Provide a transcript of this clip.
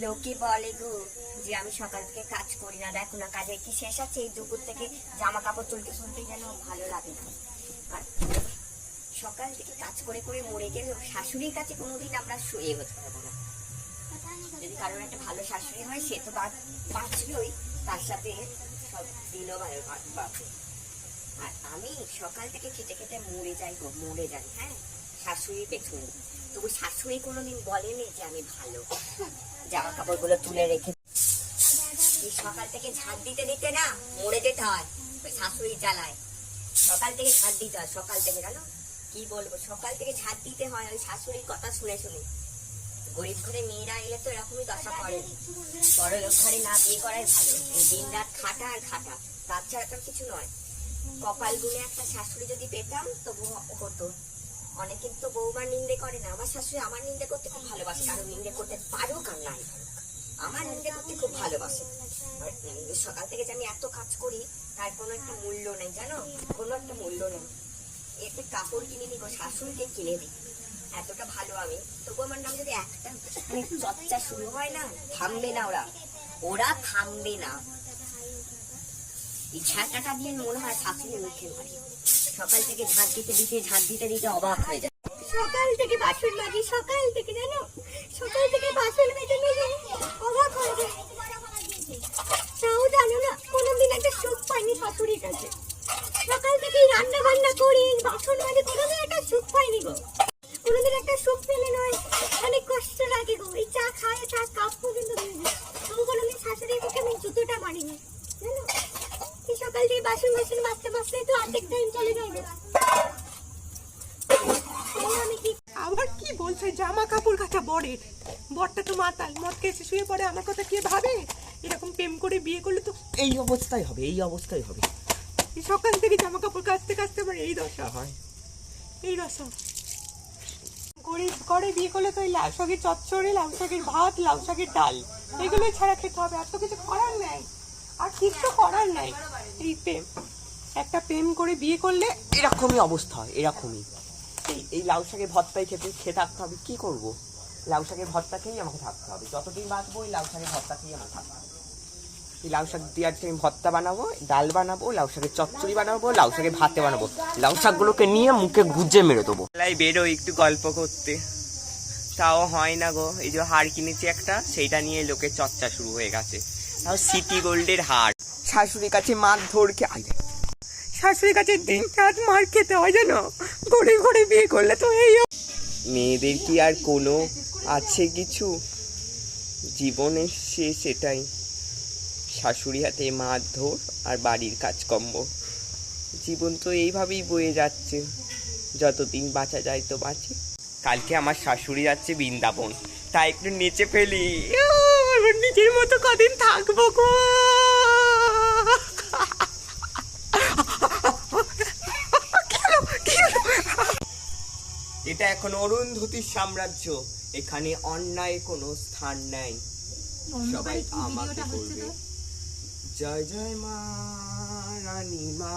লোকে বলে গো যে আমি সকাল থেকে কাজ করি না, দেখো না কাজের কি শেষ আছে? এই দুপুর থেকে জামা কাপড় তুলতে তুলতে যেন ভালো লাগে না। আর সকাল থেকে কাজ করে করে মরে গেলেও শাশুড়ির কাছে কোনোদিন আমরা শুয়ে হতে পারবো না। যদি কারোর একটা ভালো শাশুড়ি হয় সে তো বাঁচলই, তার সাথে সব দিনও ভালো বাঁচে। আর আমি সকাল থেকে খেটে খেটে মরে যাই গো, মরে যাই। হ্যাঁ, শাশুড়ির পেছনে। তবু শাশুড়ি কোনোদিন বলেনি যে আমি ভালো। জামা কাপড় গুলো তুলে রেখে সকাল থেকে ঝাড় দিতে দিতে না মরে যেতে হয় ওই শাশুড়ির জ্বালায়। সকাল থেকে ঝাড় দিতে হয়, সকাল থেকে, জানো কি বলবো, সকাল থেকে ঝাড় দিতে হয় ওই শাশুড়ির কথা শুনে শুনে। গরিব ঘরে মেয়েরা এলে তো এরকমই দশা করে। বড় লোক ঘরে না বিয়ে করাই ভালো। দিন রাত খাটা আর খাটা, তাছাড়া তো কিছু নয়। কপাল গুনে একটা শাশুড়ি যদি পেতাম তবু হতো। অনেকে তো বৌমার নিন্দে করে না। আমার শাশুড়ি আমার নিন্দে করতে খুব ভালোবাসে, কারণ নিন্দে করতে পারুক আর নাই আমার নিন্দে করতে খুব ভালোবাসে। আর সকাল থেকে যে আমি এত কাজ করি তার কোনো একটা মূল্য নেই, জানো, কোনো একটা মূল্য নেই। একটু কাপড় কিনে নিবো, শাশুড়িকে কিনে দিই, এতটা ভালো আমি। তবু আমার নাম যদি একটা চর্চা শুরু হয় না, থামবে না, ওরা থামবে না। এই ঝাঁটাটা দিয়ে মনে হয় শাশুড়ি মুখে মারি। সকাল থেকে ঝাঁট দিতে দিতে অবাক হয়ে যায়। সকাল থেকে বাসন মাজি, সকাল থেকে, জানো, সকাল থেকে বাসন মেজে মেজে অবাক হয়ে যায়। তাও জানো না, কোনোদিন একটা সুখ পাইনি শাশুড়ির কাছে। সকাল থেকেই রান্না বান্না করি, বাসন মাজি, কোনোদিন একটা সুখ পাইনি গো। কোনোদিন একটা সুখ পেলে নয়, অনেক কষ্ট লাগে গো। এই চা খায়, চা কাপ পর্যন্ত তবু কোনোদিন শাশুড়ির মুখে আমি জুতোটা মারিনি, জানো। এই সকাল থেকে বাসন মাজতে তো অর্ধেক টাইম চলে যাবে। আবার কি বলছে, জামা কাপড় কাচা বরের? বরটা তো মাতাল, মদ খেয়েছে শুয়ে পড়ে, আমার কথা কে ভাবে? এরকম প্রেম করে বিয়ে করলে তো এই অবস্থায় হবে, এই অবস্থায় হবে। সকাল থেকে জামা কাপড় কাচতে কাচতে আমার এই দশা হয়, এই দশা। গরিব ঘরে বিয়ে করলে তো এই লাউ শাকের চচ্চড়ি, লাউ শাকের ভাত, লাউ শাকের ডাল, এগুলোই ছাড়া খেতে হবে। আর তো কিছু করার নাই, আর কিছু করার নাই। এই প্রেম, একটা প্রেম করে বিয়ে করলে এরকমই অবস্থা হয়, এরকমই। এই লাউ শাকের ভর্তাই খেয়ে থাকতে হবে। কি করব? লাউ শাকের ভর্তা খেয়েই আমাকে থাকতে হবে। যতদিন বাঁচবো এই লাউ শাকের ভর্তা খেয়েই আমার থাকতে হবে। এই লাউ শাক দিয়ে আজকে আমি ভর্তা বানাবো, ডাল বানাবো, লাউ শাকের চচ্চড়ি বানাবো, লাউ শাকের ভাতে বানাবো। লাউ শাকগুলোকে নিয়ে মুখে গুজে মেরে দেবো। বেরো একটু গল্প করতে, তাও হয় না গো। এই যে হার কিনেছি একটা, সেইটা নিয়ে লোকের চর্চা শুরু হয়ে গেছে। তাও সিটি গোল্ডের হার। শাশুড়ির কাছে মারধর শাশুড়ির কাছে দিন রাত মার খেতে হয়, জানো। ঘরে ঘরে বিয়ে করলে তো এই মেয়েদের কি আর কোনো আছে কিছু? জীবনের শেষ এটাই, শাশুড়ি হাতে মারধর আর বাড়ির কাজকর্ম। জীবন তো এইভাবেই বয়ে যাচ্ছে, যতদিন বাঁচা যায় তো বাঁচে। কালকে আমার শাশুড়ি যাচ্ছে বৃন্দাবন, তাই একটু নেচে ফেলি। নিজের মতো কদিন থাকবো গো। এটা এখন অরুন্ধতির সাম্রাজ্য, এখানে অন্যায় কোনো স্থান নেই। সবাই আমাকে বলবে জয় জয় মা রানী মা।